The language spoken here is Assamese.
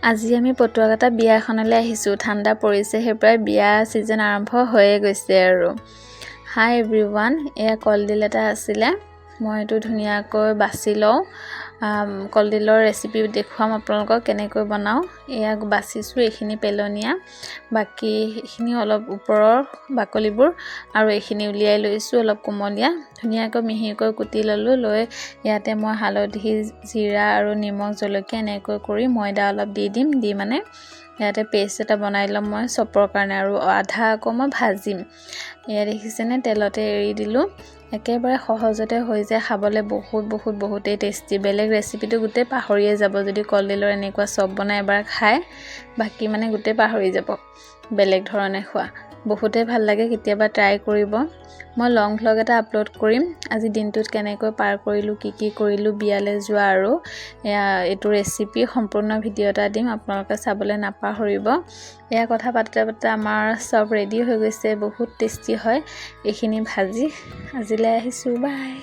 আজি আমি পটুৱাকাটা বিয়া এখনলৈ আহিছোঁ। ঠাণ্ডা পৰিছে, সেইপৰাই বিয়া ছিজন আৰম্ভ হৈয়ে গৈছে আৰু। হাই এভৰিৱান, এয়া কলডিল এটা আছিলে। মই এইটো ধুনীয়াকৈ বাছি লওঁ। কলডিলৰ ৰেচিপি দেখুৱাম আপোনালোকক কেনেকৈ বনাওঁ। এয়া বাছিছোঁ, এইখিনি পেলনীয়া, বাকী এইখিনি অলপ ওপৰৰ বাকলিবোৰ আৰু এইখিনি উলিয়াই লৈছোঁ অলপ কোমলীয়া। ধুনীয়াকৈ মিহিকৈ কুটি ল'লোঁ। লৈ ইয়াতে মই হালধি, জিৰা আৰু নিমখ, জলকীয়া এনেকৈ কৰি ময়দা অলপ দি দিম। দি মানে ইয়াতে পেষ্ট এটা বনাই ল'ম মই চপৰ কাৰণে, আৰু আধা আকৌ মই ভাজিম। এয়া দেখিছেনে, তেলতে এৰি দিলোঁ। একেবাৰে সহজতে হৈ যায়, খাবলৈ বহুতেই টেষ্টি। বেলেগ ৰেচিপিটো গোটেই পাহৰিয়ে যাব যদি কলডিলৰ এনেকুৱা চপ বনাই এবাৰ খায়। বাকী মানে গোটেই পাহৰি যাব বেলেগ ধৰণে খোৱা। বহুতেই ভাল লাগে, কেতিয়াবা ট্ৰাই কৰিব। মই লং ভ্লগ এটা আপলোড কৰিম আজি দিনটোত কেনেকৈ পাৰ কৰিলোঁ, কি কৰিলোঁ বিয়ালৈ যোৱা, আৰু এইটো ৰেচিপি সম্পূৰ্ণ ভিডিঅ' এটা দিম, আপোনালোকে চাবলৈ নাপাহৰিব। এয়া কথা পাতোতে আমাৰ চব ৰেডি হৈ গৈছে, বহুত টেষ্টি হয়। এইখিনি ভাজি আজিলৈ আহিছোঁ, বাই।